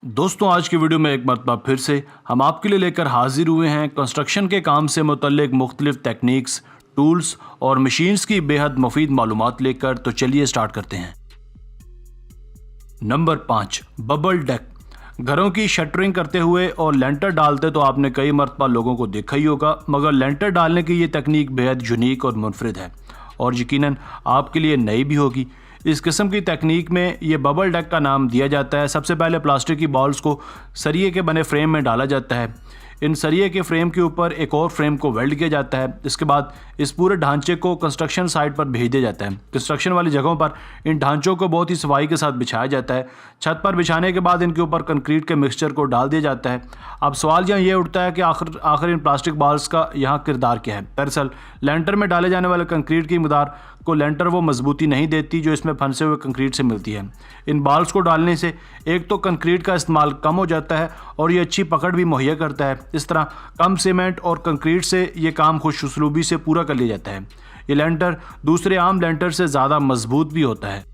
दोस्तों आज की वीडियो में एक मरतबा फिर से हम आपके लिए लेकर हाजिर हुए हैं कंस्ट्रक्शन के काम से मुतल्लिक मुख्तलिफ टेक्निक्स, टूल्स और मशीन्स की बेहद मुफीद मालूमात लेकर। तो चलिए स्टार्ट करते हैं। Number 5, bubble deck. घरों की शटरिंग करते हुए और लेंटर डालते तो आपने कई मरतबा लोगों को देखा ही होगा, मगर लेंटर डालने की ये तकनीक बेहद यूनिक और मुनफरिद है और यकीनन आपके लिए नई भी होगी। इस किस्म की तकनीक में ये बबल डेक का नाम दिया जाता है। सबसे पहले प्लास्टिक की बॉल्स को सरिये के बने फ्रेम में डाला जाता है। इन सरिये के फ्रेम के ऊपर एक और फ्रेम को वेल्ड किया जाता है। इसके बाद इस पूरे ढांचे को कंस्ट्रक्शन साइट पर भेज दिया जाता है। कंस्ट्रक्शन वाली जगहों पर इन ढांचों को बहुत ही सफाई के साथ बिछाया जाता है। छत पर बिछाने के बाद इनके ऊपर कंक्रीट के मिक्सचर को डाल दिया जाता है। अब सवाल यहाँ ये उठता है कि आखिर इन प्लास्टिक बॉल्स का यहाँ किरदार क्या है। दरअसल लेंटर में डाले जाने वाले कंक्रीट की मदार को लेंटर वो मजबूती नहीं देती जो इसमें फंसे हुए कंक्रीट से मिलती है। इन बॉल्स को डालने से एक तो कंक्रीट का इस्तेमाल कम हो जाता है और ये अच्छी पकड़ भी मुहैया करता है। इस तरह कम सीमेंट और कंक्रीट से ये काम खुश उसलूबी से पूरा कर लिया जाता है। ये लेंटर दूसरे आम लेंटर से ज़्यादा मजबूत भी होता है।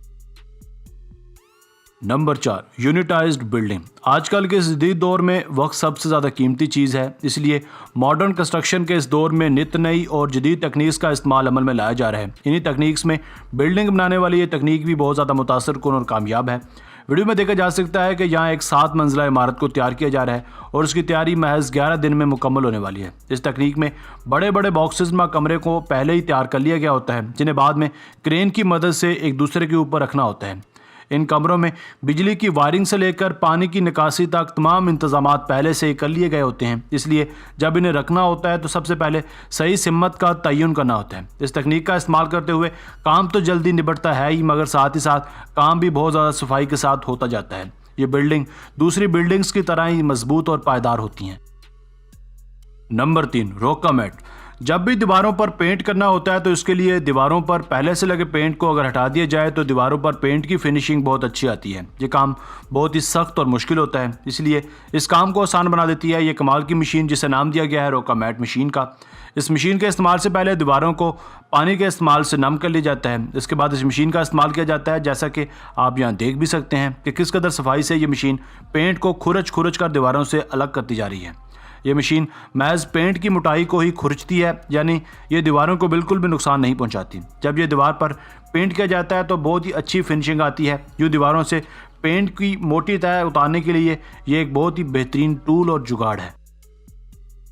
Number 4, unitized building. आजकल के इस जदीद दौर में वक्त सबसे ज़्यादा कीमती चीज़ है, इसलिए मॉडर्न कंस्ट्रक्शन के इस दौर में नित नई और जदीद तकनीक का इस्तेमाल अमल में लाया जा रहा है। इन्हीं तकनीक्स में बिल्डिंग बनाने वाली ये तकनीक भी बहुत ज़्यादा मुतासर कुन और कामयाब है। वीडियो में देखा जा सकता है कि यहाँ एक 7 मंजिला इमारत को तैयार किया जा रहा है और उसकी तैयारी महज 11 दिन में मुकम्मल होने वाली है। इस तकनीक में बड़े बड़े बॉक्सेस में कमरे को पहले ही तैयार कर लिया गया होता है, जिन्हें बाद में क्रेन की मदद से एक दूसरे के ऊपर रखना होता है। इन कमरों में बिजली की वायरिंग से लेकर पानी की निकासी तक तमाम इंतजामात पहले से ही कर लिए गए होते हैं, इसलिए जब इन्हें रखना होता है तो सबसे पहले सही सिमत का तयन करना होता है। इस तकनीक का इस्तेमाल करते हुए काम तो जल्दी निबटता है ही, मगर साथ ही साथ काम भी बहुत ज़्यादा सफाई के साथ होता जाता है। ये बिल्डिंग दूसरी बिल्डिंग्स की तरह ही मजबूत और पायदार होती हैं। नंबर 3, रोका मैट। जब भी दीवारों पर पेंट करना होता है तो इसके लिए दीवारों पर पहले से लगे पेंट को अगर हटा दिया जाए तो दीवारों पर पेंट की फिनिशिंग बहुत अच्छी आती है। ये काम बहुत ही सख्त और मुश्किल होता है, इसलिए इस काम को आसान बना देती है ये कमाल की मशीन जिसे नाम दिया गया है रोका मैट मशीन का। इस मशीन के इस्तेमाल से पहले दीवारों को पानी के इस्तेमाल से नम कर लिया जाता है। इसके बाद इस मशीन का इस्तेमाल किया जाता है, जैसा कि आप यहाँ देख भी सकते हैं कि किस कदर सफाई से ये मशीन पेंट को खुरच कर दीवारों से अलग करती जा रही है। ये मशीन महज पेंट की मोटाई को ही खुरचती है, यानी ये दीवारों को बिल्कुल भी नुकसान नहीं पहुंचाती। जब ये दीवार पर पेंट किया जाता है तो बहुत ही अच्छी फिनिशिंग आती है। जो दीवारों से पेंट की मोटी तह उतारने के लिए ये एक बहुत ही बेहतरीन टूल और जुगाड़ है।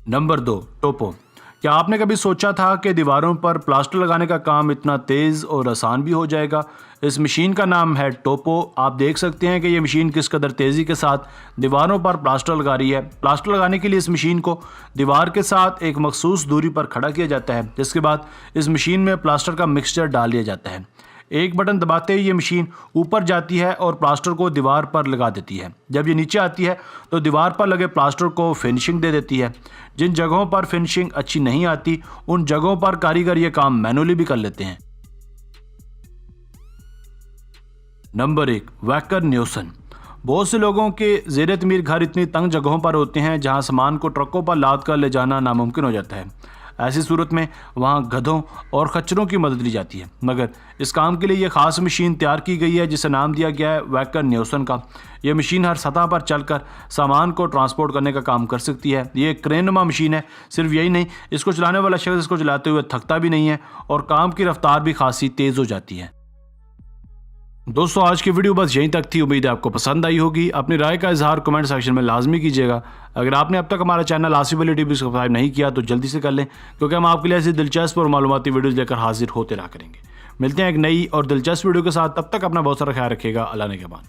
नंबर 2, टोपो। क्या आपने कभी सोचा था कि दीवारों पर प्लास्टर लगाने का काम इतना तेज़ और आसान भी हो जाएगा? इस मशीन का नाम है टोपो। आप देख सकते हैं कि ये मशीन किस कदर तेज़ी के साथ दीवारों पर प्लास्टर लगा रही है। प्लास्टर लगाने के लिए इस मशीन को दीवार के साथ एक मखसूस दूरी पर खड़ा किया जाता है, जिसके बाद इस मशीन में प्लास्टर का मिक्सचर डाल दिया जाता है। एक बटन दबाते ही ये मशीन ऊपर जाती है और प्लास्टर को दीवार पर लगा देती है। जब ये नीचे आती है तो दीवार पर लगे प्लास्टर को फिनिशिंग दे देती है। जिन जगहों पर फिनिशिंग अच्छी नहीं आती उन जगहों पर कारीगर ये काम मैनुअली भी कर लेते हैं। Number 1, Wacker न्यूसन। बहुत से लोगों के ज़ेर तमीर घर इतनी तंग जगहों पर होते हैं जहां सामान को ट्रकों पर लाद कर ले जाना नामुमकिन हो जाता है। ऐसी सूरत में वहां गधों और खच्चरों की मदद ली जाती है, मगर इस काम के लिए ये ख़ास मशीन तैयार की गई है जिसे नाम दिया गया है वैकर न्यूसन का। यह मशीन हर सतह पर चलकर सामान को ट्रांसपोर्ट करने का काम कर सकती है। ये एक क्रेनुमा मशीन है। सिर्फ यही नहीं, इसको चलाने वाला शख्स इसको चलाते हुए थकता भी नहीं है और काम की रफ्तार भी खासी तेज़ हो जाती है। दोस्तों आज की वीडियो बस यहीं तक थी। उम्मीद है आपको पसंद आई होगी। अपनी राय का इजहार कमेंट सेक्शन में लाजमी कीजिएगा। अगर आपने अब तक हमारा channel Asif Ali TV subscribe नहीं किया तो जल्दी से कर लें, क्योंकि हम आपके लिए ऐसी दिलचस्प और मालूमाती वीडियोज़ लेकर हाजिर होते रहा करेंगे। मिलते हैं एक नई और दिलचस्प वीडियो के साथ, तब तक अपना बहुत सारा ख्याल रखिएगा। अल्लाह ने के बाद।